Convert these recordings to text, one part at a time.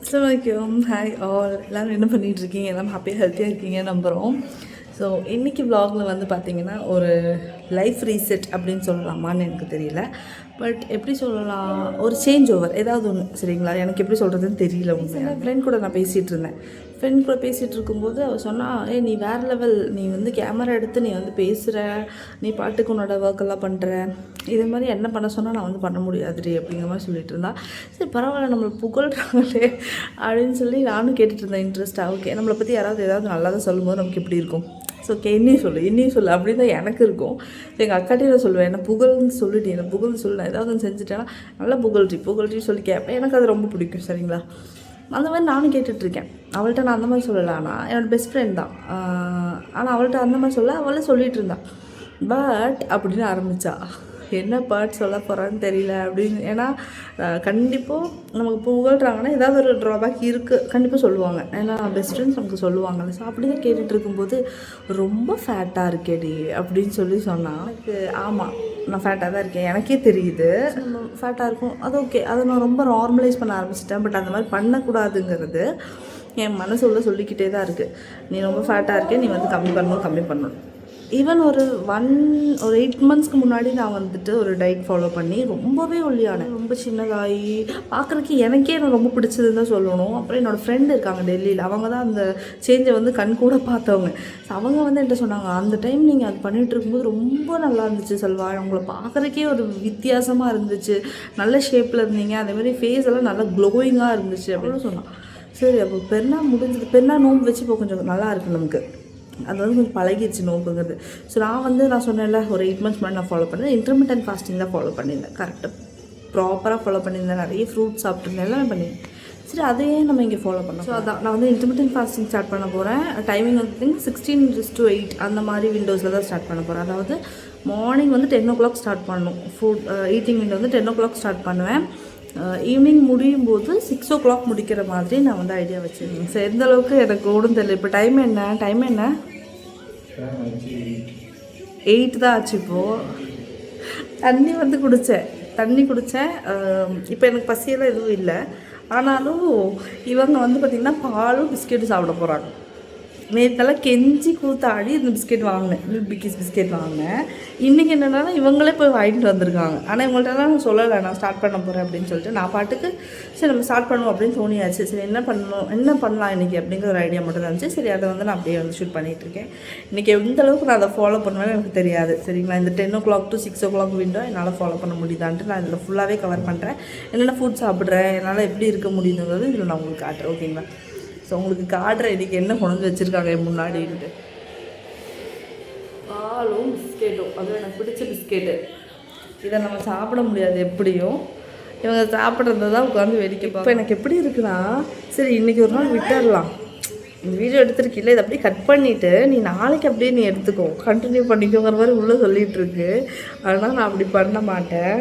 அஸ்ஸலாமு hi all எல்லோரும் என்ன பண்ணிகிட்ருக்கீங்க? எல்லாம் ஹாப்பியாக ஹெல்த்தியாக இருக்கீங்க நம்புகிறோம். ஸோ இன்றைக்கி வ்ளாகில் வந்து பார்த்திங்கன்னா ஒரு லைஃப் ரீசெட் அப்படின்னு சொல்லலாமான்னு எனக்கு தெரியல. பட் எப்படி சொல்லலாம், ஒரு சேஞ்ச் ஓவர் ஏதாவது ஒன்று. சரிங்களா, எனக்கு எப்படி சொல்கிறதுன்னு தெரியல. உண்மையாக ஃப்ரெண்ட் கூட நான் பேசிகிட்டு இருந்தேன். ஃப்ரெண்ட் கூட பேசிகிட்டு இருக்கும்போது அவள் சொன்னால், நீ வேறு லெவல், நீ வந்து கேமரா எடுத்து நீ வந்து பேசுகிற, நீ பாட்டுக்கு உன்னோட ஒர்க்கெல்லாம் பண்ணுற, இது மாதிரி என்ன பண்ண சொன்னால் நான் வந்து பண்ண முடியாதுடி அப்படிங்கிற மாதிரி சொல்லிட்டு இருந்தா. சரி பரவாயில்ல, நம்மளை புகழ்கிறாங்களே அப்படின்னு சொல்லி நானும் கேட்டுட்டு இருந்தேன் இன்ட்ரெஸ்ட்டாக. ஓகே, நம்மளை பற்றி யாராவது ஏதாவது நல்லா தான் சொல்லும்போது நமக்கு எப்படி இருக்கும்? ஸோ ஓகே, இன்னும் சொல்லு அப்படின்னு தான் எனக்கு இருக்கும். எங்கள் அக்காட்டையும் சொல்லுவேன், என்ன புகழ்ன்னு சொல்லிட்டு, என்ன புகழ்னு சொல்லு, நான் ஏதாவது செஞ்சுட்டேன்னா நல்லா புகழ்ச்சி சொல்லி கேட்பேன். எனக்கு அது ரொம்ப பிடிக்கும். சரிங்களா, அந்த மாதிரி நானும் கேட்டுட்ருக்கேன். அவள்கிட்ட நான் அந்த மாதிரி சொல்லலை, ஆனால் என்னோடய பெஸ்ட் ஃப்ரெண்ட் தான். ஆனால் அவள்கிட்ட அந்த மாதிரி சொல்ல அவளே சொல்லிகிட்டு இருந்தாள். பட் அப்படின்னு ஆரம்பித்தா, என்ன பாட் சொல்ல போகிறான்னு தெரியல அப்படின்னு. ஏன்னா கண்டிப்பாக நமக்கு புகழ்கிறாங்கன்னா ஏதாவது ஒரு ட்ராபேக் இருக்குது கண்டிப்பாக சொல்லுவாங்க. ஏன்னா பெஸ்ட் ஃப்ரெண்ட்ஸ் நமக்கு சொல்லுவாங்கல்ல. ஸோ அப்படி தான் கேட்டுட்டு இருக்கும்போது ரொம்ப ஃபேட்டாக இருக்கேடி அப்படின்னு சொல்லி சொன்னால், எனக்கு ஆமாம் நான் ஃபேட்டாக தான் இருக்கேன், எனக்கே தெரியுது நம்ம ஃபேட்டாக இருக்கும். அது ஓகே, அதை நான் ரொம்ப நார்மலைஸ் பண்ண ஆரம்பிச்சிட்டேன். பட் அந்த மாதிரி பண்ணக்கூடாதுங்கிறது என் மனசு உள்ள சொல்லிக்கிட்டே தான் இருக்குது. நீ ரொம்ப ஃபேட்டாக இருக்கே, நீ வந்து கம்மி பண்ணணும். ஈவன் ஒரு 8 மந்த்ஸ்க்கு முன்னாடி நான் வந்துட்டு ஒரு டயட் ஃபாலோ பண்ணி ரொம்பவே ஒல்லியானேன். ரொம்ப சின்னதாகி பார்க்குறதுக்கு எனக்கே எனக்கு ரொம்ப பிடிச்சதுன்னு தான் சொல்லணும். அப்புறம் என்னோடய ஃப்ரெண்டு இருக்காங்க டெல்லியில், அவங்க தான் அந்த சேஞ்சை வந்து கண் கூட பார்த்தவங்க. அவங்க வந்து என்கிட்ட சொன்னாங்க, அந்த டைம் நீங்கள் அது பண்ணிகிட்டு இருக்கும்போது ரொம்ப நல்லா இருந்துச்சு செல்வா, உங்களை பார்க்குறதுக்கே ஒரு வித்தியாசமாக இருந்துச்சு, நல்ல ஷேப்பில் இருந்தீங்க, அதேமாதிரி ஃபேஸ் எல்லாம் நல்லா க்ளோயிங்காக இருந்துச்சு அப்படின்னு சொன்னான். சரி, அப்போ பெருநாள் நோன்பு வச்சு இப்போ கொஞ்சம் நல்லா இருக்குது நமக்கு. அது வந்து கொஞ்சம் பழகிடுச்சு நோக்குங்கிறது. ஸோ நான் சொன்னேன்ல, ஒரு 8 மந்த்ஸ் முன்னாடி நான் ஃபாலோ பண்ணேன். இன்டர்மிட்டன்ட் ஃபாஸ்டிங் தான் ஃபாலோ பண்ணியிருந்தேன். கரெக்டாக ப்ராப்பராக ஃபாலோ பண்ணியிருந்தேன். நிறைய ஃப்ரூட்ஸ் சாப்பிட்டுருந்தேன், எல்லாமே பண்ணியிருந்தேன். சரி, அதையே நம்ம இங்கே ஃபாலோ பண்ணோம். ஸோ அதான் நான் வந்து இன்டர்மிட்டன்ட் ஃபாஸ்டிங் ஸ்டார்ட் பண்ண போகிறேன். டைமிங் வந்து 16:8 அந்த மாதிரி விண்டோஸில் தான் ஸ்டார்ட் பண்ண போகிறேன். அதாவது மார்னிங் வந்து 10 o'clock ஸ்டார்ட் பண்ணணும். ஃபுட் ஈட்டிங் விண்டோ வந்து 10 o'clock ஸ்டார்ட் பண்ணுவேன். ஈவினிங் முடியும் போது 6 o'clock முடிக்கிற மாதிரி நான் வந்து ஐடியா வச்சுருக்கேன். ஸோ எந்த அளவுக்கு எனக்கு ஓடும் தெரியல. இப்போ டைம் என்ன 8 தான் ஆச்சு. இப்போது தண்ணி குடித்தேன். இப்போ எனக்கு பசியெல்லாம் எதுவும் இல்லை. ஆனாலும் இவங்க வந்து பார்த்திங்கன்னா பாலும் பிஸ்கெட்டும் சாப்பிட போகிறாங்க. நேற்றெல்லாம் கெஞ்சி கூத்தாடி இந்த பிஸ்கெட் வாங்கினேன், மில்க் பிக்கிஸ் பிஸ்கெட் வாங்கினேன். இன்றைக்கி என்னென்னா இவங்களே போய் வாங்கிட்டு வந்திருக்காங்க. ஆனால் இவங்கள்ட்டலாம் நான் சொல்லலை நான் ஸ்டார்ட் பண்ண போகிறேன் அப்படின்னு சொல்லிட்டு. நான் பாட்டுக்கு சரி நம்ம ஸ்டார்ட் பண்ணுவோம் அப்படின்னு தோணியாச்சு. சரி என்ன பண்ணலாம் இன்றைக்கி அப்படிங்கிற ஒரு ஐடியா மட்டும் தான் இருந்துச்சு. சரி, அதை வந்து நான் அப்படியே வந்து ஷூட் பண்ணிகிட்ருக்கேன். இன்றைக்கி எந்த அளவுக்கு நான் அதை ஃபாலோ பண்ணுவேன்னு எனக்கு தெரியாது. சரிங்களா, இந்த 10 o'clock to 6 o'clock விண்டோ என்னால் ஃபாலோ பண்ண முடியுதான்ட்டு நான் இதில் ஃபுல்லாகவே கவர் பண்ணுறேன். என்னென்ன ஃபுட் சாப்பிட்றேன், என்னால் எப்படி இருக்க முடியுதுங்கிறது இதில் நான் உங்களுக்கு காட்டுறேன். ஓகேங்களா, ஸோ உங்களுக்கு காட்டுற இன்றைக்கி என்ன கொண்டு வச்சுருக்காங்க முன்னாடின்ட்டு. பாலும் பிஸ்கெட்டும், அதுவும் எனக்கு பிடிச்ச பிஸ்கெட்டு. இதை நம்ம சாப்பிட முடியாது எப்படியும், இவங்க சாப்பிட்றத தான் உட்காந்து வேடிக்கை. இப்போ எனக்கு எப்படி இருக்குன்னா, சரி இன்றைக்கி ஒரு நாள் விட்டுடலாம், இந்த வீடியோ எடுத்துருக்கில்ல, இதை அப்படியே கட் பண்ணிவிட்டு நீ நாளைக்கு அப்படியே நீ எடுத்துக்கோ, கண்டினியூ பண்ணிக்கோங்கிற மாதிரி உள்ளே சொல்லிகிட்ருக்கு. அதனால் நான் அப்படி பண்ண மாட்டேன்.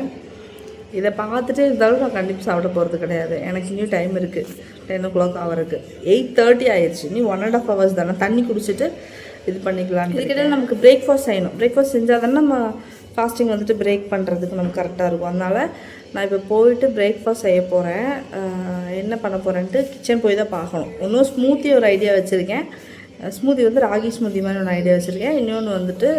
இதை பார்த்துட்டு இருந்தாலும் நான் கண்டிப்பாக சாப்பிட போகிறது கிடையாது. எனக்கு இன்னும் டைம் இருக்குது, 10 o'clock ஆகிறதுக்கு. 8:30 ஆயிடுச்சு. நீ 1.5 hours தானே. தண்ணி குடிச்சிட்டு இது பண்ணிக்கலாம். இதுக்கிட்ட நமக்கு பிரேக்ஃபாஸ்ட் செய்யணும். பிரேக்ஃபாஸ்ட் செஞ்சால் தானே நம்ம ஃபாஸ்டிங் வந்துட்டு பிரேக் பண்ணுறதுக்கு நமக்கு கரெக்டாக இருக்கும். அதனால் நான் இப்போ போயிட்டு பிரேக்ஃபாஸ்ட் செய்ய போகிறேன். என்ன பண்ண போகிறேன்ட்டு கிச்சன் போய் தான் பார்க்கணும். இன்னும் ஸ்மூத்தி ஒரு ஐடியா வச்சுருக்கேன். ஸ்மூத்தி வந்து ராகி ஸ்மூத்தி மாதிரி ஒன்று ஐடியா வச்சுருக்கேன். இன்னொன்று வந்துட்டு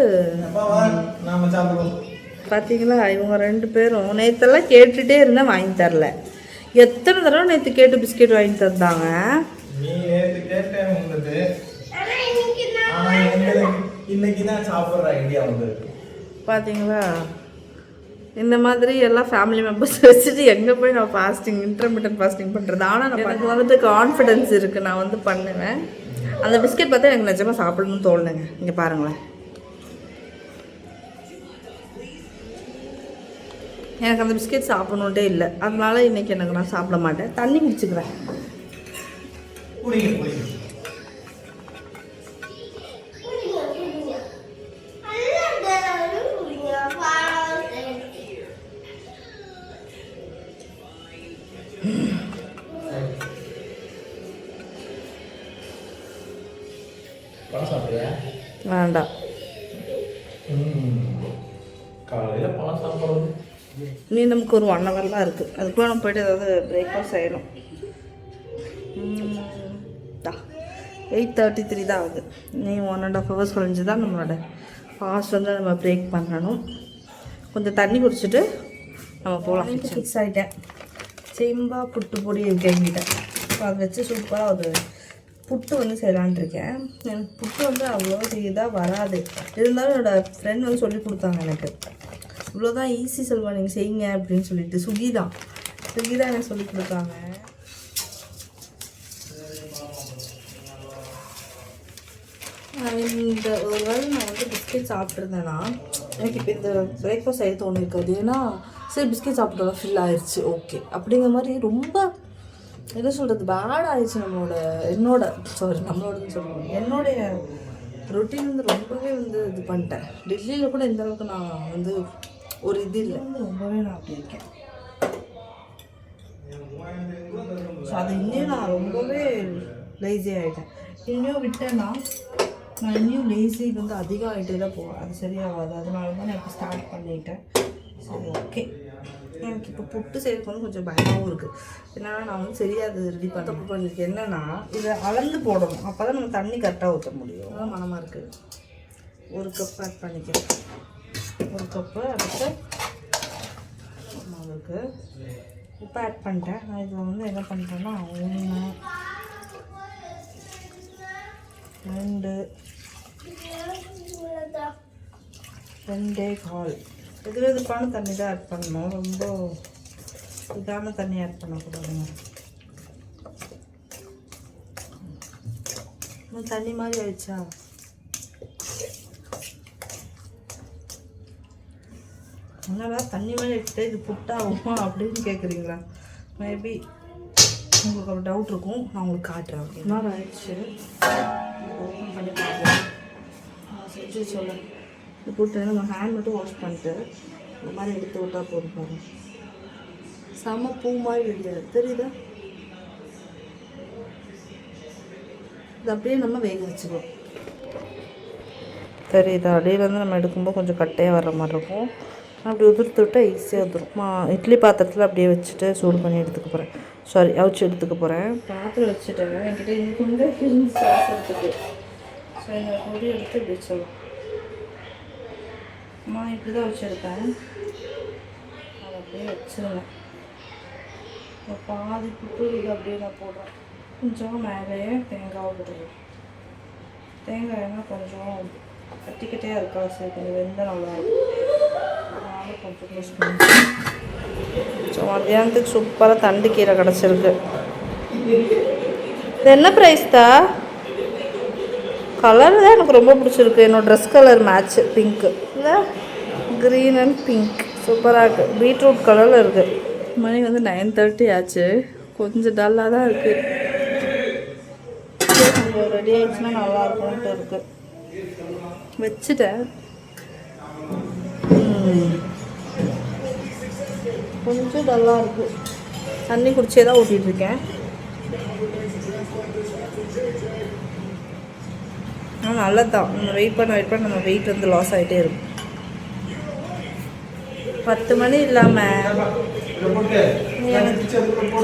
பார்த்தீங்களா, இவங்க 2 பேரும் நேற்றெல்லாம் கேட்டுகிட்டே இருந்தேன், வாங்கி தரல. எத்தனை தடவை நேற்று கேட்டு பிஸ்கெட் வாங்கி தந்தாங்க. பார்த்தீங்களா, இந்த மாதிரி எல்லாம் ஃபேமிலி மெம்பர்ஸ் வச்சுட்டு எங்கே போய் நான் இன்டர்மிட்டன்ட் ஃபாஸ்டிங் பண்ணுறது. ஆனால் எனக்கு வந்துட்டு கான்ஃபிடென்ஸ் இருக்குது, நான் வந்து பண்ணுவேன். அந்த பிஸ்கெட் பார்த்தா எனக்கு நிஜமாக சாப்பிடணும்னு தோணுங்க. இங்கே பாருங்களேன், எனக்கு அந்த பிஸ்கெட் சாப்பிடணுன்ட்டே இல்லை. அதனால இன்றைக்கி நான் சாப்பிட மாட்டேன், தண்ணி குடிச்சுக்கிறேன். வேண்டாம், காலையில் பழம் சாப்பிட்றது. நீ நமக்கு ஒரு 1 hour இருக்குது. அதுக்குள்ளே நம்ம போய்ட்டு ஏதாவது பிரேக்ஃபாஸ்ட் செய்யணும். 8:33 தான் ஆகுது. நீ 1.5 hours கழிஞ்சு தான் நம்மளோட ஃபாஸ்ட் வந்து நம்ம பிரேக் பண்ணணும். கொஞ்சம் தண்ணி குடிச்சிட்டு நம்ம போகலாம். ஃபிக்ஸ் ஆகிட்டேன். செம்பா புட்டு பொடி இருக்கு என்கிட்ட. ஸோ அதை வச்சு சூப்பராக ஒரு புட்டு வந்து செய்யலான் இருக்கேன். எனக்கு புட்டு வந்து அவ்வளோ இதாக வராது. இருந்தாலும் என்னோடய ஃப்ரெண்ட் வந்து சொல்லி கொடுத்தாங்க எனக்கு. இவ்வளோதான் ஈஸி செல்வா நீங்கள் செய்யுங்க அப்படின்னு சொல்லிட்டு. சுகி தான் எனக்கு சொல்லி கொடுத்தாங்க. இந்த ஒரு வேளை நான் வந்து பிஸ்கெட் சாப்பிட்ருந்தேன்னா எனக்கு இப்போ இந்த பிரேக்ஃபாஸ்ட் செய்ய தோணு இருக்காது. ஏன்னா சரி பிஸ்கெட் சாப்பிட்டோம் ஃபில் ஆயிடுச்சு ஓகே அப்படிங்கிற மாதிரி ரொம்ப என்ன சொல்கிறது பேட் ஆயிடுச்சு. நம்மளோடதுன்னு சொல்லுவோம். என்னுடைய ரொட்டீன் வந்து ரொம்பவே வந்து இது பண்ணிட்டேன். டெல்லியில் கூட இந்த அளவுக்கு நான் வந்து ஒரு இது இல்லை. ரொம்பவே நான் அப்படி இருக்கேன். ஸோ அது இன்னும் நான் ரொம்பவே லேசி ஆகிட்டேன். இன்னும் விட்டேன்னா நான் இன்னும் லேசி வந்து அதிகம் ஆகிட்டே தான் போவேன். அது சரியாகாது. அதனால தான் நான் இப்போ ஸ்டார்ட் பண்ணிட்டேன். சரி ஓகே. எனக்கு இப்போ புட்டு செய்யறதுக்கு கொஞ்சம் பயமாகவும் இருக்குது. ஏன்னா நான் வந்து சரியாக அது ரெடி பண்ணியிருக்கேன். என்னென்னா இதை அளந்து போடணும். அப்போ தான் நம்ம தண்ணி கரெக்டாக ஊற்ற முடியும். அதான் மனமாக இருக்குது. 1 கப் ஆட் பண்ணிக்கிறேன். 1 கப்பு அடுத்து மாவுக்கு உப்பு ஆட் பண்ணிட்டேன். நான் இதில் வந்து என்ன பண்ணுறேன்னா 1 2 2.25 வெதுவெதுப்பான தண்ணி தான் ஆட் பண்ணணும். ரொம்ப இதான தண்ணி ஆட் பண்ணக்கூடாதுங்க. தண்ணி மாதிரி ஆயிடுச்சா? என்னடா தண்ணி மாதிரி ஆகிட்டு இது புட்டாகுமா அப்படின்னு கேட்குறீங்களா? மேபி உங்களுக்கு ஒரு டவுட் இருக்கும். நான் உங்களுக்கு காட்டுறேன். அப்படின்னா ஆயிடுச்சு. ஓப்பன் பண்ணி பார்க்கலாம். நான் செஞ்சு சொல்ல இது போட்டு நம்ம ஹேண்ட் மட்டும் வாஷ் பண்ணிட்டு இந்த மாதிரி எடுத்து விட்டால் போதும். பாருங்க செம பூ மாதிரி இருக்குது. தெரியுதா? இது அப்படியே நம்ம வேக வச்சுக்குவோம். தெரியுதா? அடியிலேருந்து நம்ம எடுக்கும்போது கொஞ்சம் கட்டையாக வர்ற மாதிரி இருக்கும். அப்படி உதிர்த்து விட்டால் ஈஸியாக வந்துடும். இட்லி பாத்திரத்தில் அப்படியே வச்சுட்டு சூடு பண்ணி எடுத்துக்க போகிறேன். சாரி அவிச்சு எடுத்துக்க போகிறேன். பாத்திரம் வச்சுட்டேன். என்கிட்ட இன்னும் சாசத்துக்கு ஸோ இந்த பொடி எடுத்து இப்படி சொல்லலாம். நான் இப்படி தான் வச்சுருக்கேன். அதை அப்படியே வச்சுருங்க. பாதி புட்டு இது அப்படியே நான் போடுறேன். கொஞ்சம் மேலேயே தேங்காய் போடுறேன். தேங்காய்னா கொஞ்சம் கட்டிக்கிட்டே இருக்கா. சரி கொஞ்சம் வெந்தால் நல்லாயிருக்கும். அதனால கொஞ்சம் யூஸ் பண்ணி. ஸோ மத்தியானத்துக்கு சூப்பராக தண்டு கீரை கிடச்சிருக்கு. இது என்ன ப்ரைஸ் தான்? கலர் தான் எனக்கு ரொம்ப பிடிச்சிருக்கு. என்னோடய ட்ரெஸ் கலர் மேட்ச்சு பிங்க்கு இல்லை க்ரீன் அண்ட் பிங்க் சூப்பராக இருக்குது. பீட்ரூட் கலரில் இருக்குது. மணி வந்து 9:30 ஆச்சு. கொஞ்சம் டல்லாக தான் இருக்குது. கொஞ்சம் ரெடி ஆகிடுச்சுன்னா நல்லாயிருக்கும்ட்டு இருக்குது. வச்சுட்டேன். கொஞ்சம் டல்லாக இருக்குது. தண்ணி குடிச்சே தான் ஊட்டிகிட்ருக்கேன். ஆனால் நல்லது தான். நம்ம வெயிட் பண்ண நம்ம வெயிட் வந்து லாஸ் ஆகிட்டே இருக்கும். 10 மணி இல்லாமல்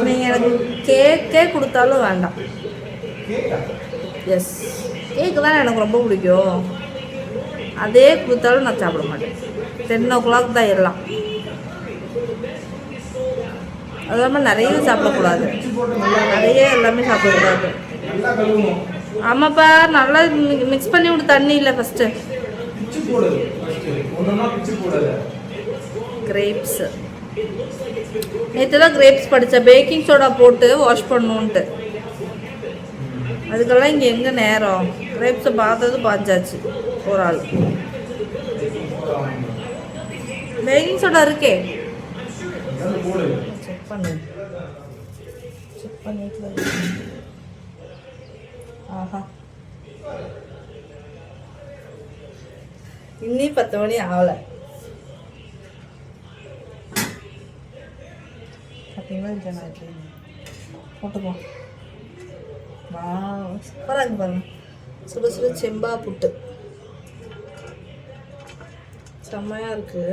நீங்கள் எனக்கு கேக்கே கொடுத்தாலும் வேண்டாம். எஸ் கேக்கு தான் எனக்கு ரொம்ப பிடிக்கும். அதே கொடுத்தாலும் நான் சாப்பிட மாட்டேன். 10 o'clock தான் எல்லாம். அது இல்லாமல் நிறைய சாப்பிடக்கூடாது. நிறைய எல்லாமே சாப்பிடக்கூடாது. ஆமாப்பா நல்லா மிக்ஸ் பண்ணி விட்டு தண்ணி இல்லை ஃபஸ்ட்டு. கிரேப்ஸ் நேற்று தான் கிரேப்ஸ் படித்தேன். பேக்கிங் சோடா போட்டு வாஷ் பண்ணணுன்ட்டு. அதுக்கெல்லாம் இங்கே எங்கே நேரம். கிரேப்ஸை பார்த்தது பாஞ்சாச்சு ஒரு ஆள். பேக்கிங் சோடா இருக்கே செக் பண்ணிட்டு. ஆஹா இன்னி 10 மணி ஆகலை. பார்த்தீங்களா ஜனாக்கு போட்டுப்போம். வா சூப்பராக இருக்கு பாருங்க. சுட சுட செம்பா புட்டு செம்மையாக இருக்குது.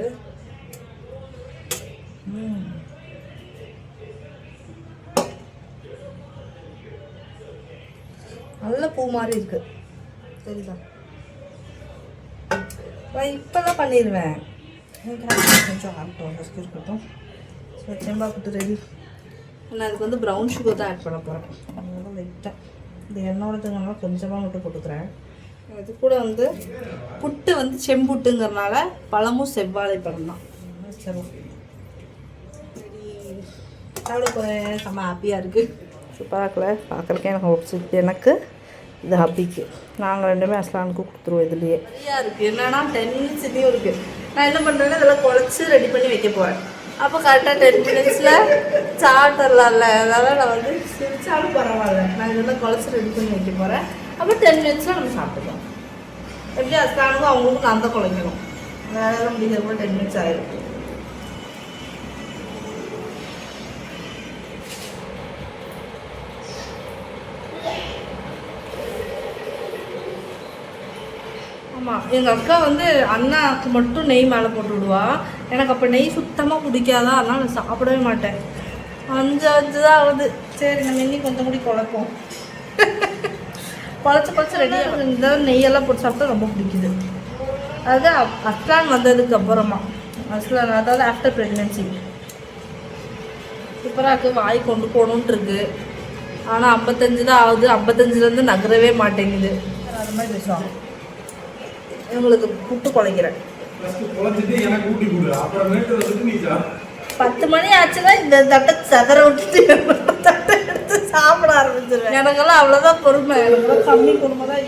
நல்ல பூ மாதிரி இருக்குது சரிதா. இப்போ தான் பண்ணிடுவேன். கொஞ்சம் ஆகட்டும் இருக்கட்டும். ஸோ செம்பாக்குட்டு ரெடி. நான் அதுக்கு வந்து ப்ரௌன் சுகர் தான் ஆட் பண்ண போகிறேன். அதனால லைட்டாக இந்த எண்ணெயோடதுனால கொஞ்சமாக மட்டும் போட்டுக்கிறேன். இது கூட வந்து புட்டு வந்து செம்புட்டுங்கிறனால பழமும் செவ்வாழை பழம் தான். சரி சாப்பிட போகிறேன். செம்ம ஹாப்பியாக இருக்குது. சூப்பராக பார்க்குறக்கே எனக்கு பிடிச்சிருக்கு. எனக்கு இது ஹாப்பிக்கு நாங்கள் ரெண்டுமே அஸ்லானுக்கு கொடுத்துருவோம். இதுலேயே ஃப்ரீயாக இருக்குது. என்னென்னா 10 மினிட்ஸ்லேயும் இருக்குது. நான் என்ன பண்ணுறேன்னா இதெல்லாம் குழச்சி ரெடி பண்ணி வைக்க போகிறேன். அப்போ கரெக்டாக 10 மினிட்ஸில் சாப்பிட்றலாம்ல. அதனால் நான் வந்து சிரிச்சாலும் பரவாயில்ல, நான் இதெல்லாம் குழச்சி ரெடி பண்ணி வைக்க போகிறேன். அப்போ 10 மினிட்ஸில் நம்ம சாப்பிட்டுக்கலாம். எப்படி அஸ்லானுக்கும் அவங்களுக்கும் நான் தான் குழைக்கணும். வேறு முடிக்கிறப்போ 10 மினிட்ஸ் ஆகிடும். ஆமாம், எங்கள் அக்கா வந்து அண்ணாக்கு மட்டும் நெய் மேலே போட்டு விடுவா. எனக்கு அப்போ நெய் சுத்தமாக பிடிக்காதா, அதனால் நான் சாப்பிடவே மாட்டேன். 5 தான் ஆகுது. சரி நம்ம இன்னும் கொஞ்சம் கூட குழப்போம். குழச்சி ரெடியாக இந்த நெய்யெல்லாம் போட்டு சாப்பிட்டா ரொம்ப பிடிக்குது. அதாவது அஸ்லான் வந்ததுக்கு அப்புறமா, அஸ்லான் அதாவது ஆஃப்டர் ப்ரெக்னென்சி சூப்பராக வாய் கொண்டு போகணுன்ட்டு இருக்கு. ஆனால் 55 தான் ஆகுது. 55லேருந்து நகரவே மாட்டேங்குது. அது மாதிரி பேசுவாங்க. இவங்களுக்கு புட்டு குழைக்கிறேன். 10 மணி ஆச்சுன்னா இந்த தட்டை சதற விட்டுட்டு தட்டை எடுத்து சாப்பிட ஆரம்பிச்சிருவேன். எனக்கெல்லாம் அவ்வளோதான் பொறுமை. எனக்குலாம் கம்மி பொறுமை தான்.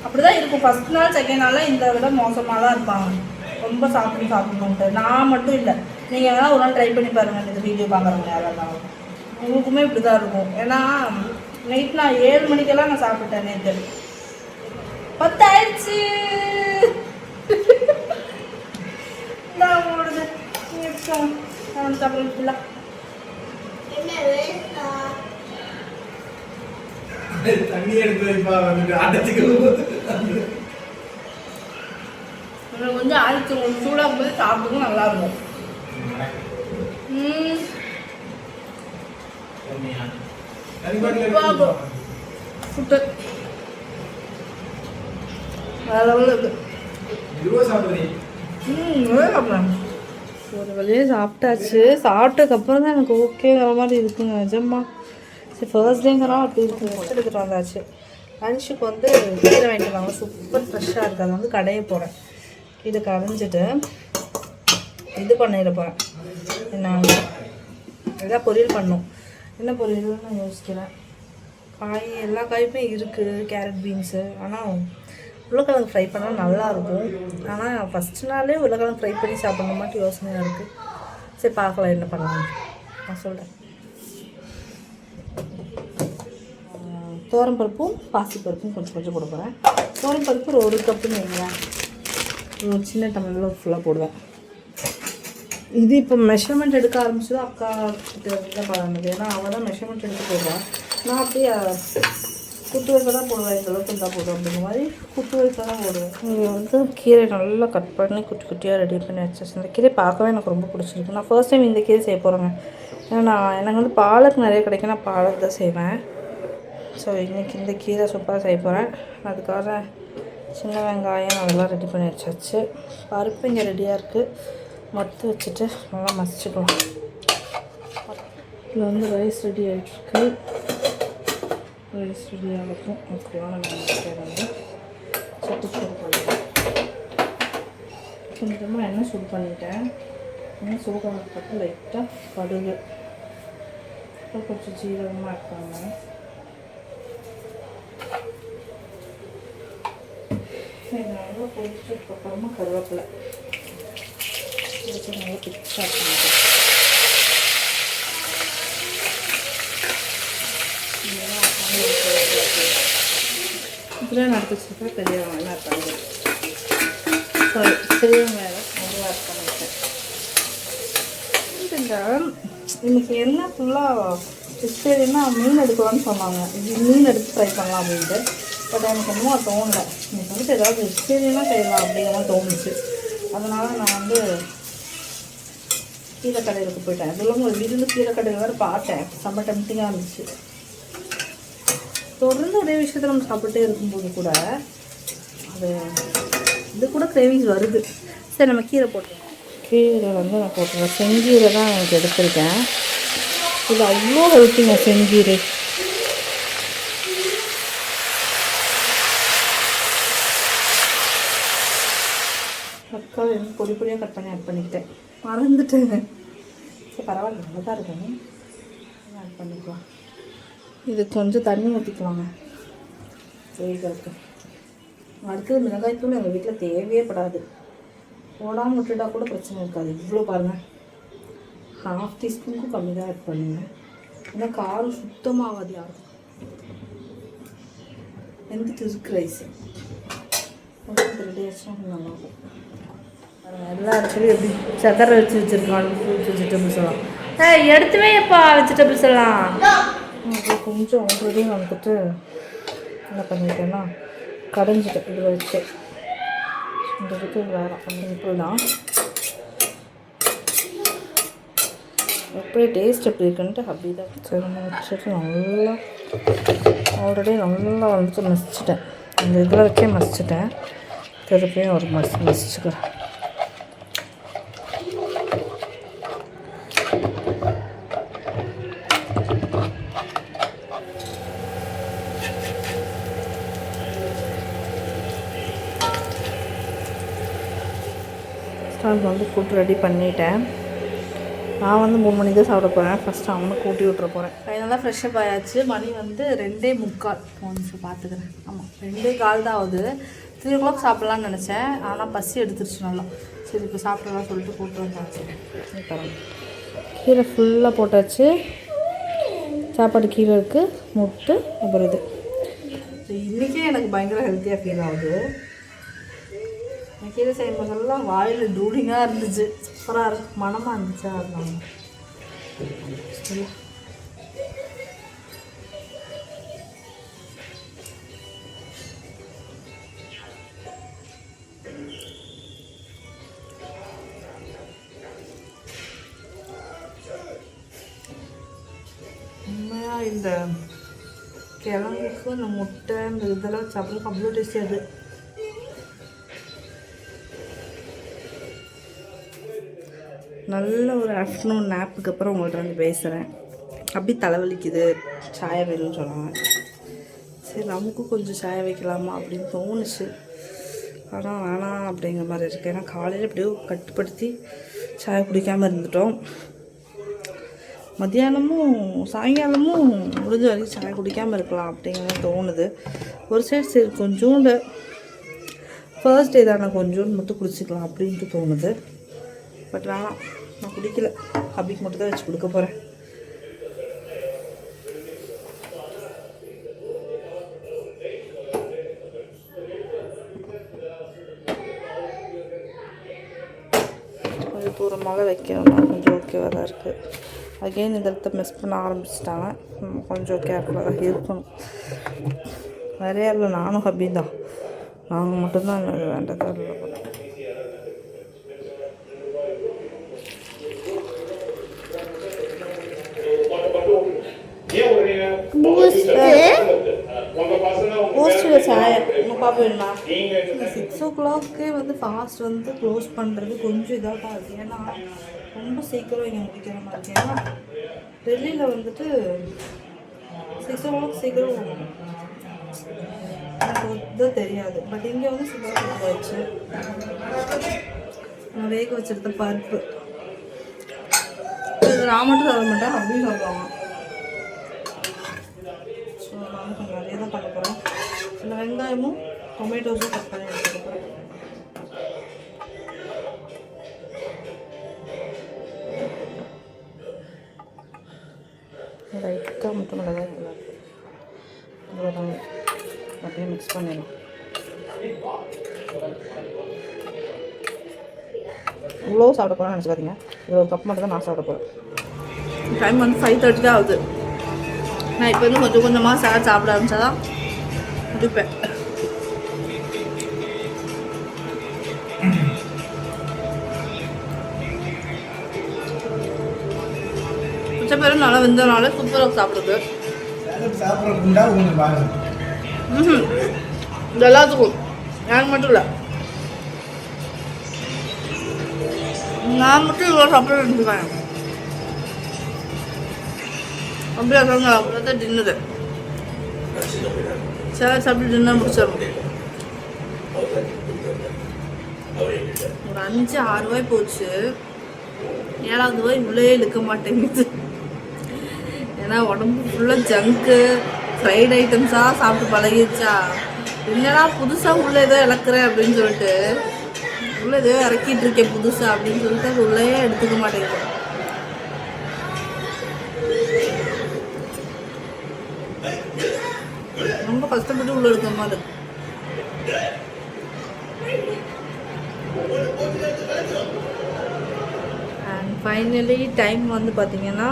அப்படிதான் இருக்கும். ஃபஸ்ட் நாள் செகண்ட் நாளில் இந்த விட மோசமாக தான் இருப்பாங்க. ரொம்ப சாப்பிடணுன்ட்டு. நான் மட்டும் இல்லை, நீங்கள் வேணால் ஒரு நாள் ட்ரை பண்ணி பாருங்கள். இந்த வீடியோ பார்க்குறவங்க யாராவது உங்களுக்குமே இப்படி தான் இருக்கும். ஏன்னா நைட் நான் 7 மணிக்கெல்லாம் நான் சாப்பிட்டேன். நேற்று 10 ஆயிடுச்சு. கொஞ்சம் ஆயிடுச்சு. உங்களுக்கு சூடாகும் போது சாப்பிடுங்க, நல்லா இருக்கும். புட்டு ஒரு வழியே சாப்பிட்டாச்சு. சாப்பிட்டதுக்கப்புறம் தான் எனக்கு ஓகேங்கிற மாதிரி இருக்குங்க நிஜமா. சரி ஃபர்ஸ்ட் டேங்கிறோம் அப்படி இருக்குங்க. எடுத்துகிட்டு வந்தாச்சு. லன்ச்சுக்கு வந்து கீரை வாங்கிட்டு வாங்க. சூப்பர் ஃப்ரெஷ்ஷாக இருக்குது. அதை வந்து கடைய போகிறேன். இதை கரைஞ்சிட்டு இது பண்ணிட போகிறேன். என்ன எதாவது பொரியல் பண்ணும். என்ன பொரியல்னு நான் யோசிக்கிறேன். காய் எல்லா காயுமே இருக்குது. Carrot beans. ஆனால் உருளைக்கிழங்கு ஃப்ரை பண்ணால் நல்லாயிருக்கும். ஆனால் ஃபஸ்ட்டு நாளே உருளைக்கிழங்கு ஃப்ரை பண்ணி சாப்பிட்ற மாதிரி யோசனையாக இருக்குது. சரி பார்க்கலாம் என்ன பண்ணலாம். நான் சொல்கிறேன். துவரம்பருப்பும் பாசிப்பருப்பும் கொஞ்சம் கொஞ்சம் போட போகிறேன். துவரம்பருப்பு ஒரு கப்புன்னு வைங்களேன். ஒரு சின்ன டம்ளரில் ஃபுல்லாக போடுவேன். இது இப்போ மெஷர்மெண்ட் எடுக்க ஆரம்பிச்சது அக்கா கிட்ட தான் பழகுது. ஏன்னா அவள் தான் மெஷர்மெண்ட் எடுத்து போடுவாள். நான் அப்படியே குத்து வைக்க தான் போடுவேன். இந்த அளவுக்கு தான் போடுவேன் அப்படிங்கிற மாதிரி குத்து வைக்க தான் போடுவேன். இது வந்து கீரை நல்லா கட் பண்ணி குட்டி குட்டியாக ரெடி பண்ணி வச்சாச்சு. இந்த கீரை பார்க்கவே எனக்கு ரொம்ப பிடிச்சிருக்கு. நான் ஃபர்ஸ்ட் டைம் இந்த கீரை செய்ய போகிறேங்க. ஏன்னா எனக்கு வந்து பாலக் நிறைய கிடைக்கும். நான் பாலக் தான் செய்வேன். ஸோ இன்றைக்கி இந்த கீரை சூப்பராக செய்ய போகிறேன். அதுக்காக சின்ன வெங்காயம் அதெல்லாம் ரெடி பண்ணி வச்சாச்சு. பருப்பு இங்கே ரெடியாக இருக்குது. மத்து வச்சுட்டு நல்லா மசிச்சுக்கலாம். இதில் வந்து ரைஸ் ரெடி ஆகிட்டுருக்கு. ரைஸ் ரெடி ஆகட்டும். அதுக்குலாம் நம்ம வந்து சட்டி சூடு பண்ணிட்டேன். கொஞ்சமாக எண்ணெய் சூடு பண்ணிட்டேன். எண்ணெய் சூடு பண்ணதுக்கு லைட்டாக கடுகு கொஞ்சம் ஜீரகமாக ஆட் பண்ணுவேன். நல்லா பொரிச்சதுக்கப்புறமா கருவேப்பிலை நல்லா பிக்ஸாக பண்ணிட்டேன். இப்படிலாம் நடத்தி வச்சுருக்கா பெரிய வெங்காயம் ஆட் பண்ணிட்டேன். சாரி பெரிய வெங்காயம் நல்லா ஆட் பண்ணிட்டேன். இன்னைக்கு என்ன ஃபுல்லாக வெஜிடேரியன்னா மீன் எடுக்கலாம்னு சொன்னாங்க. இது மீன் எடுத்து ஃப்ரை பண்ணலாம் அப்படின்ட்டு. பட் எனக்கு ஒன்றும் அது தோணலை. எனக்கு வந்துட்டு ஏதாவது வெஜிடேரியனாக செய்யலாம் அப்படிங்கிற மாதிரி தோணுச்சு. அதனால் நான் வந்து கீரை கடையிலுக்கு போயிட்டேன். இதெல்லாம் ஒரு வீடு கீரை கடையில் வேறு பார்த்தேன். செம்ம டெம்டிங்காக இருந்துச்சு. தொடர்ந்து ஒரே விஷயத்தை நம்ம சாப்பிட்டே இருக்கும்போது கூட அது இது கூட கிரேவிங்ஸ் வருது. சரி நம்ம கீரை போட்டுருவோம். கீரை வந்து நான் போட்டுருவேன். செங்கீரை தான் எனக்கு எடுத்திருக்கேன். இது அவ்வளோ ஹெல்த்திங்க செங்கீரை. தக்காளி வந்து பொடி பொடியாக கட் பண்ணி ஆட் பண்ணிக்கிட்டேன், மறந்துட்டேங்க. சரி பரவாயில்ல, நல்லா தான் இருக்கணும். ஆட் பண்ணிக்கலாம். இது கொஞ்சம் தண்ணி ஊற்றிக்கலாங்க வேகிறதுக்கு. அடுத்தது மிளகாய்த்தூள் எங்கள் வீட்டில் தேவையே படாது. போடாமல் விட்டுட்டா கூட பிரச்சனை இருக்காது. இவ்வளோ பாருங்கள், 1/2 டீஸ்பூனுக்கும் கம்மி தான் ஆட் பண்ணுங்க. ஏன்னா காரம் சுத்தமாகாது யாரும். எந்த இருக்கு ரைஸு ரெடி ஆச்சுன்னா நல்லாயிருக்கும். எல்லா இடத்துலையும் எப்படி சக்கரை வச்சு வச்சுருக்காங்க ஃப்ரூட்ஸ் வெஜிடபிள்ஸ் எல்லாம். எடுத்துவே எப்பா வெஜிடபிள்ஸ் எல்லாம் கொஞ்சம் ஆல்ரெடி வந்துட்டு என்ன பண்ணிட்டேன்னா கடைஞ்சிட்டேன். இதில் வச்சு இந்த இதுக்கு வேறு சிம்பிள் தான். எப்படி டேஸ்ட் எப்படி இருக்குன்ட்டு அப்படி தான் சரி வச்சுட்டு நல்லா ஆல்ரெடி நல்லா வந்துட்டு மசிச்சிட்டேன். அந்த இதில் வச்சே மசிச்சிட்டேன். திருப்பியும் ஒரு மசிச்சுக்கிறேன். ஸ்டார்ட் வந்து கூட்டு ரெடி பண்ணிட்டேன். நான் வந்து 3 மணிக்கு தான் சாப்பிட போகிறேன். ஃபஸ்ட்டு அவனை கூட்டி விட்டுற போகிறேன். ஃபைனலாக ஃப்ரெஷ்ஷப் ஆயாச்சு. மணி வந்து 2:45 கொஞ்சம் பார்த்துக்கிறேன். ஆமாம் 2:15 தான் ஆகுது. 3 o'clock சாப்பிட்லான்னு நினச்சேன். ஆனால் பசி எடுத்துருச்சு நல்லா. சரி இப்போ சாப்பிடலாம் சொல்லிட்டு கூப்பிட்டு வந்தாச்சு. பரவாயில்ல, கீரை ஃபுல்லாக போட்டாச்சு. சாப்பாடு கீரை இருக்குது, முட்டை, அப்புறம் இது. இன்றைக்கே எனக்கு பயங்கர ஹெல்த்தியாக ஃபீல் ஆகுது. கீரை செய்யும்போதெல்லாம் வாயில் டூலிங்காக இருந்துச்சு. சூப்பராக இருக்கு, மனமாக இருந்துச்சு. அதனால சரி உண்மையாக இந்த கிழங்குக்கு இந்த முட்டை இந்த இதெல்லாம் சாப்பிட்றதுக்கு அவ்வளோ டேஸ்டியாக இருக்குது. நல்ல ஒரு ஆஃப்டர்நூன் நேப்புக்கு அப்புறம் உங்கள்கிட்ட வந்து பேசுகிறேன். அப்படி தலைவலிக்குது, சாய வேணும்னு சொன்னாங்க. சரி நமக்கும் கொஞ்சம் சாய வைக்கலாமா அப்படின்னு தோணுச்சு. ஆனால் வேணாம் அப்படிங்கிற மாதிரி இருக்குது. ஏன்னா காலையில் எப்படியோ கட்டுப்படுத்தி சாய குடிக்காமல் இருந்துட்டோம். மத்தியானமும் சாயங்காலமும் முடிஞ்ச வரைக்கும் சாய குடிக்காமல் இருக்கலாம் அப்படிங்கிற தோணுது. ஒரு சைடு சரி கொஞ்சோண்டு ஃபர்ஸ்ட் டே தானே கொஞ்சோண்டு மட்டும் குடிச்சிக்கலாம் அப்படின்ட்டு தோணுது. பட் வேணாம், நான் குடிக்கல. அப்படிக்கு மட்டும் தான் வச்சு கொடுக்க போகிறேன். கொஞ்சம் தூரமாக வைக்கணும்னா கொஞ்சம் ஓகேவாக தான் இருக்குது. அகெயின் இந்த இடத்த மிஸ் பண்ண ஆரம்பிச்சிட்டாங்க. கொஞ்சம் கேர்ஃபுல்லாக தான் இருக்கணும். நிறையா இல்லை, நானும் ஹப்பி தான். நாங்கள் மட்டும்தான் வேண்டதாக இல்லை. சாயம் உங்கள் பாப்பா வேணுமா? 6 o'clock வந்து ஃபாஸ்ட் வந்து க்ளோஸ் பண்ணுறது கொஞ்சம் இதாக தான் இருக்குது. ஏன்னா ரொம்ப சீக்கிரம் இங்கே முடிக்கிற மாதிரி இருக்குது. ஏன்னா டெல்லியில் வந்துட்டு 6 o'clock சீக்கிரம் எனக்கு இதுதான் தெரியாது. பட் இங்கே வந்து 6 o'clock ஆயிடுச்சு. நான் வேக வச்சுருந்த பருப்பு இது நான் மட்டும் சாப்பிட மாட்டேன், அப்படின்னு சொல்லுவாங்க. ஸோ நான் கொஞ்சம் நிறைய தான் பண்ண போகிறேன். இந்த வெங்காயமும் டொமேட்டோஸும் கட் பண்ணி எடுத்துக்க போகிறேன். லைட்டாக மட்டும் மிளகாய் அவ்வளோதாங்க. அப்படியே மிக்ஸ் பண்ணிடலாம். இவ்வளோ சாப்பிட போகிறேன்னு நினச்சிக்காதீங்க. இது ஒரு கப் மட்டும் தான் நான் சாப்பிட போகிறேன். டைம் வந்து 5:30 தான் ஆகுது. நான் இப்போ வந்து கொஞ்சம் கொஞ்சமாக சாப்பிட ஆரம்பித்தா தான் முடிப்பேன். பச்சை பேரும் நல்லா வெந்தனால சூப்பராக சாப்பிடுது. சாப்பிட்றதுண்டா உங்களுக்கு பாருங்க. இது எல்லாத்துக்கும் எனக்கு மட்டும் இல்லை, நான் மட்டும் இவ்வளோ சாப்பிட இருந்துக்கேன். அப்படியே சொல்லுங்க, அப்படியே டின்னரு சார் சாப்பிட்டு டின்னர் முடிச்சிடணும். ஒரு 5-6 ரூபாய் போச்சு, 7வது ரூபாய் உள்ளே இழுக்க மாட்டேங்குது. ஏன்னா உடம்பு ஃபுல்லாக ஜங்க்கு ஃப்ரைட் ஐட்டம்ஸாக சாப்பிட்டு பழகிடுச்சா, என்னடா புதுசாக உள்ளே ஏதோ இழக்கிறேன் அப்படின்னு சொல்லிட்டு உள்ளே ஏதோ இறக்கிட்டு இருக்கேன் புதுசாக அப்படின்னு சொல்லிட்டு அது உள்ளே எடுத்துக்க மாட்டேங்குது. ரொம்ப கஷ்டப்பட்டு உள்ள எடுக்கிற மாதிரி இருக்கு. அண்ட் ஃபைனலி டைம் வந்து பார்த்திங்கன்னா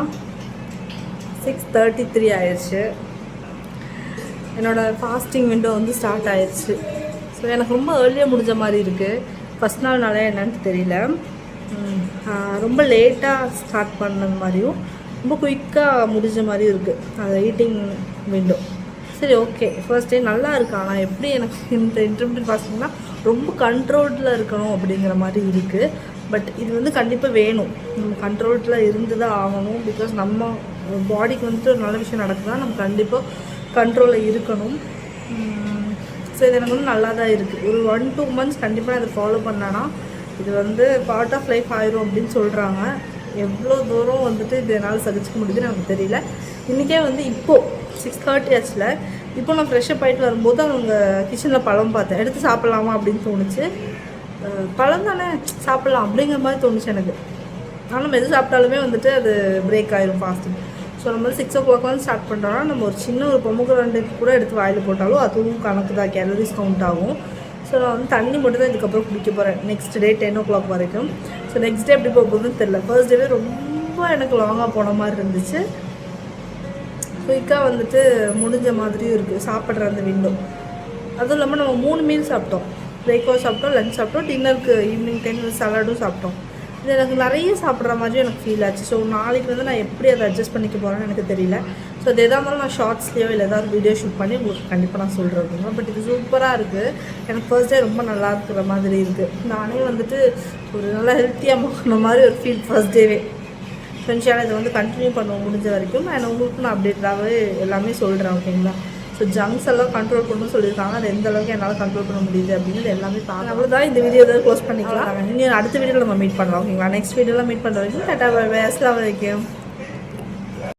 6:33 ஆயிடுச்சு. என்னோடய ஃபாஸ்டிங் விண்டோ வந்து ஸ்டார்ட் ஆயிடுச்சு. ஸோ எனக்கு ரொம்ப ஏர்லியாக முடிஞ்ச மாதிரி இருக்குது. ஃபஸ்ட் நாள்னால என்னன்னு தெரியல, ரொம்ப லேட்டாக ஸ்டார்ட் பண்ணது மாதிரியும் ரொம்ப குயிக்காக முடிஞ்ச மாதிரியும் இருக்குது அந்த ஈட்டிங் விண்டோ. சரி, ஓகே, ஃபர்ஸ்ட் டே நல்லா இருக்கு. ஆனால் எப்படி எனக்கு இந்த இன்டர்மீடியட் ஃபாஸ்டிங்னா ரொம்ப கண்ட்ரோலில் இருக்கணும் அப்படிங்கிற மாதிரி இருக்குது. பட் இது வந்து கண்டிப்பாக வேணும், நம்ம கண்ட்ரோலில் இருந்து தான் ஆகணும். பிகாஸ் நம்ம பாடிக்கு வந்துட்டு ஒரு நல்ல விஷயம் நடக்குதுன்னா நம்ம கண்டிப்பாக கண்ட்ரோலில் இருக்கணும். ஸோ இது எனக்கு வந்து நல்லா தான் இருக்குது. ஒரு 1-2 மந்த்ஸ் கண்டிப்பாக அதை ஃபாலோ பண்ணேன்னா இது வந்து பார்ட் ஆஃப் லைஃப் ஆயிரும் அப்படின்னு சொல்கிறாங்க. எவ்வளோ தூரம் வந்துட்டு இது என்னால் சகிச்சுக்க முடியுதுன்னு எனக்கு தெரியல. இன்றைக்கே வந்து இப்போது 6:30 ஆச்சுல, இப்போ நான் ஃப்ரெஷ்ஷப் ஆகிட்டு வரும்போது அவங்க கிச்சனில் பழம் பார்த்தேன், எடுத்து சாப்பிட்லாமா அப்படின்னு தோணுச்சு. பழம் தானே சாப்பிட்லாம் அப்படிங்கிற மாதிரி தோணுச்சு எனக்கு. ஆனால் நம்ம எது சாப்பிட்டாலுமே வந்துட்டு அது பிரேக் ஆயிரும் ஃபாஸ்டிங். ஸோ நம்ம 6 o'clock வந்து ஸ்டார்ட் பண்ணுறோன்னா நம்ம ஒரு சின்ன ஒரு பொமோகிரானேட் கூட எடுத்து வாயில் போட்டாலும் அதுவும் கணக்கு தான், கேலரிஸ் கவுண்ட் ஆகும். ஸோ நான் வந்து தண்ணி மட்டும் தான் இதுக்கப்புறம் குடிக்க போகிறேன் நெக்ஸ்ட் டே 10 o'clock வரைக்கும். ஸோ நெக்ஸ்ட் டே எப்படி போகுதுன்னு தெரியல. ஃபர்ஸ்ட் டேவே ரொம்ப எனக்கு லாங்காக போன மாதிரி இருந்துச்சு. குயிக்காக வந்துட்டு முடிஞ்ச மாதிரியும் இருக்குது சாப்பிட்ற அந்த விண்டோ. அதுவும் இல்லாமல் நம்ம 3 மீல் சாப்பிட்டோம். பிரேக்ஃபாஸ்ட் சாப்பிட்டோம், லஞ்ச் சாப்பிட்டோம், டின்னருக்கு ஈவினிங் டைம் சலாடும் சாப்பிட்டோம். இது எனக்கு நிறைய சாப்பிட்ற மாதிரியும் எனக்கு ஃபீல் ஆச்சு. ஸோ நாளைக்கு வந்து நான் எப்படி அதை அட்ஜஸ்ட் பண்ணிக்க போகிறேன்னு எனக்கு தெரியல. ஸோ அது எதாக இருந்தாலும் நான் ஷார்ட்ஸ்லேயோ இல்லை ஏதாவது வீடியோ ஷூட் பண்ணி உங்களுக்கு கண்டிப்பாக நான் சொல்கிறேன். பட் இது சூப்பராக இருக்குது. எனக்கு ஃபர்ஸ்ட் டே ரொம்ப நல்லா இருக்கிற மாதிரி இருக்குது. நானே வந்துட்டு ஒரு நல்லா ஹெல்த்தியாக மாறின மாதிரி ஒரு ஃபீல் ஃபர்ஸ்ட் டேவே. ஃப்ரெண்ட்ஸால் இதை வந்து கண்டினியூ பண்ணுவோம் முடிஞ்ச வரைக்கும். நான் உங்களுக்கு நான் அப்டேட்டாகவே எல்லாமே சொல்கிறேன், ஓகேங்களா? ஸோ ஜங்க்ஸ் எல்லாம் கண்ட்ரோல் பண்ணணும்னு சொல்லியிருக்காங்க. அது எந்த அளவுக்கு என்னால் கண்ட்ரோல் பண்ண முடியுது அப்படின்னு எல்லாமே பார்க்கலாம். அவ்வளோதான், இந்த வீடியோ ஏதாவது க்ளோஸ் பண்ணிக்கலாம். இன்னும் அடுத்த வீடியோவில் நம்ம மீட் பண்ணலாம், ஓகேங்களா? நெக்ஸ்ட் வீடியோவில் மீட் பண்ணுற வரைக்கும் டாட்டா பை பை, அஸ்ஸலாமு அலைக்கும்.